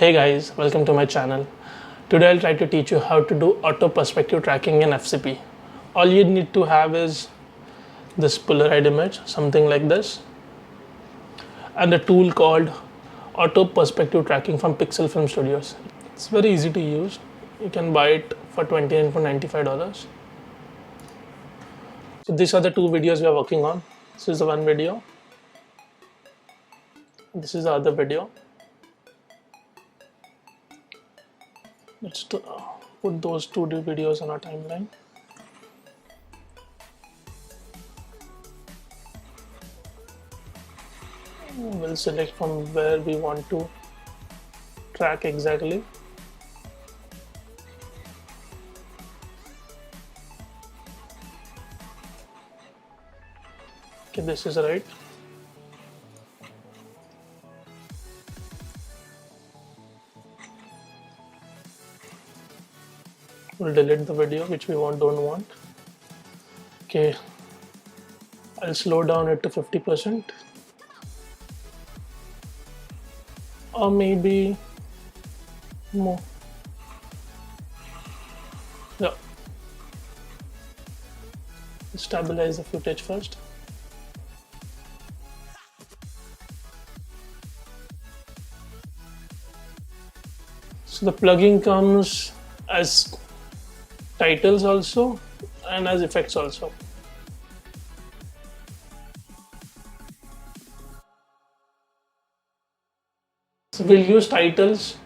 Hey guys, welcome to my channel. Today I'll try to teach you how to do auto perspective tracking in FCP. All you need to have is this Polaroid image, something like this, and a tool called auto perspective tracking from Pixel Film Studios. It's very easy to use. You can buy it for $20 and for $95. So these are the two videos we are working on. This is the one video. This is the other video. Let's put those two videos on our timeline. We'll select from where we want to track exactly. Okay, this is right. We'll delete the video which we don't want. Okay, I'll slow down it to 50%, or maybe more. Yeah, stabilize the footage first. So the plugin comes as titles also and as effects also. So we'll use titles.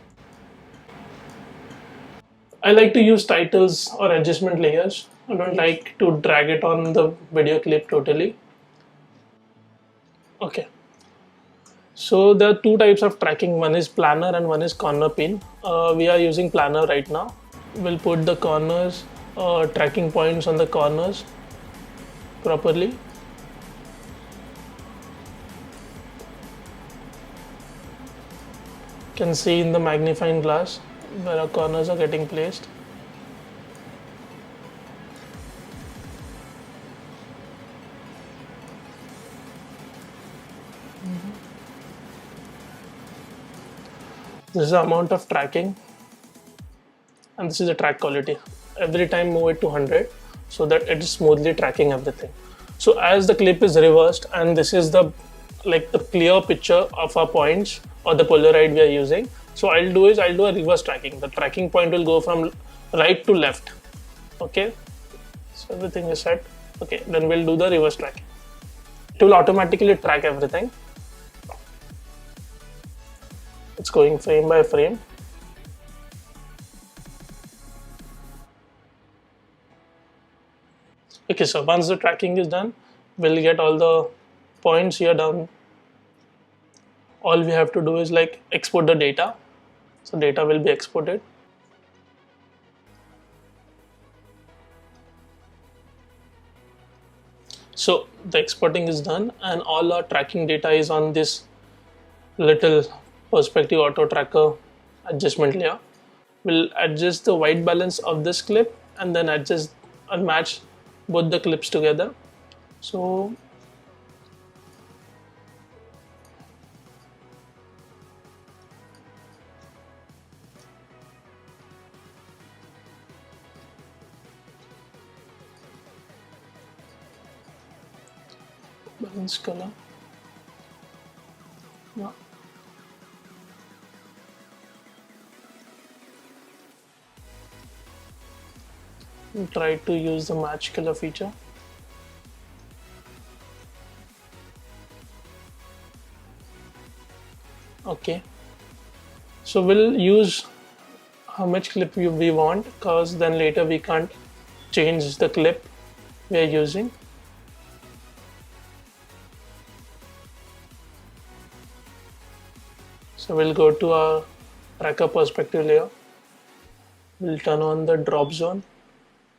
I like to use titles or adjustment layers. I don't like to drag it on the video clip totally. Okay. So there are two types of tracking. One is planar and one is corner pin. We are using planar right now. We'll put the corners, tracking points on the corners properly. You can see in the magnifying glass where our corners are getting placed. This is the amount of tracking, and this is the track quality. Every time move it to 100 so that it is smoothly tracking everything. So as the clip is reversed, and this is the clear picture of our points or the Polaroid we are using. So I'll do a reverse tracking. The tracking point will go from right to left. Okay, so everything is set. Okay, then we'll do the reverse tracking. It will automatically track everything. It's going frame by frame. Okay, so once the tracking is done, we'll get all the points here down. All we have to do is export the data. So data will be exported. So the exporting is done, and all our tracking data is on this little perspective auto tracker adjustment layer. We'll adjust the white balance of this clip and then adjust and match both the clips together. So balance color. Yeah. We'll try to use the match color feature. Okay, so we'll use how much clip we want, because then later we can't change the clip we are using. So we'll go to our tracker perspective layer. We'll turn on the drop zone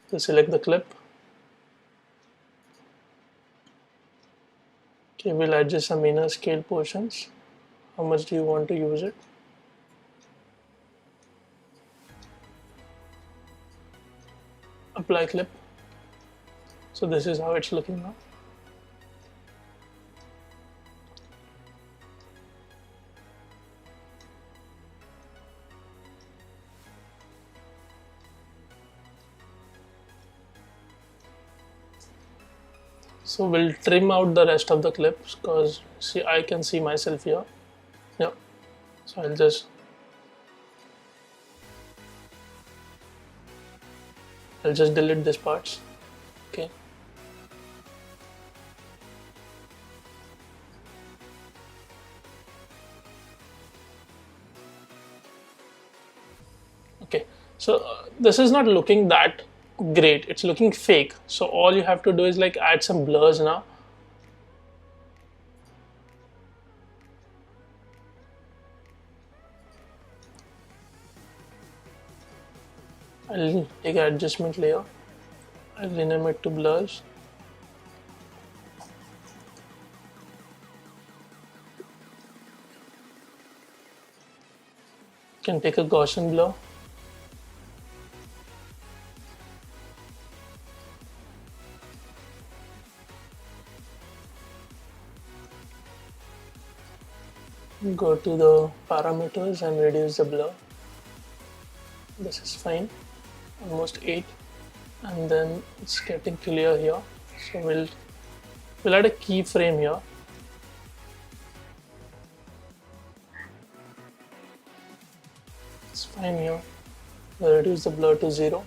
to select the clip. Okay, we'll adjust some inner scale portions. How much do you want to use it? Apply clip. So this is how it's looking now. So we'll trim out the rest of the clips because see, I can see myself here. Yeah. So I'll just delete these parts. Okay. Okay. So this is not looking that great. It's looking fake. So all you have to do is like add some blurs now. I'll take an adjustment layer. I'll rename it to blurs. Can take a Gaussian blur. Go to the parameters and reduce the blur. This is fine, almost 8, and then it's getting clear here. So we'll add a keyframe here. It's fine here. We'll reduce the blur to 0,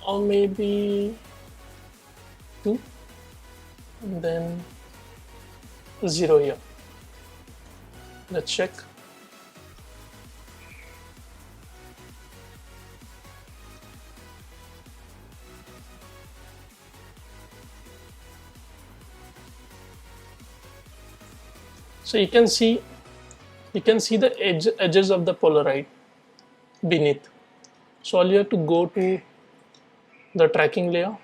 or maybe 2, and then 0 here. Let's check. So you can see the edges of the Polaroid beneath. So all you have to go to the tracking layer,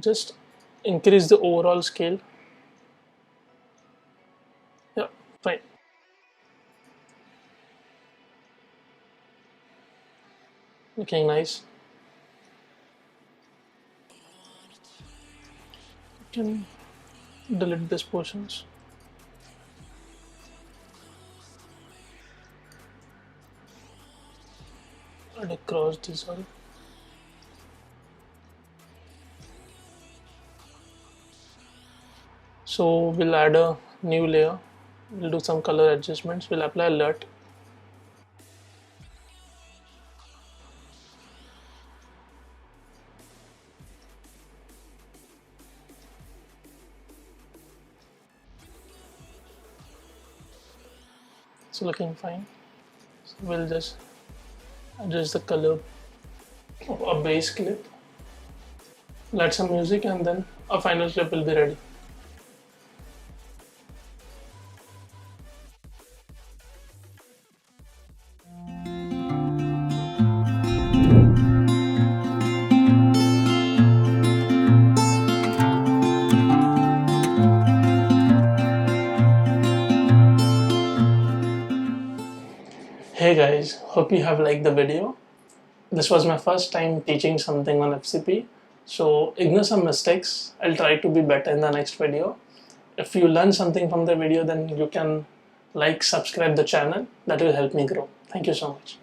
just increase the overall scale. Yeah, fine. Looking nice. You can delete these portions. Add a cross dissolve. So we'll add a new layer. We'll do some color adjustments. We'll apply alert. It's looking fine. So we'll just adjust the color of a base clip. We'll add some music and then a final clip will be ready. Hey guys, hope you have liked the video. This was my first time teaching something on FCP, so ignore some mistakes. I'll try to be better in the next video. If you learn something from the video, then you can like, subscribe the channel. That will help me grow. Thank you so much.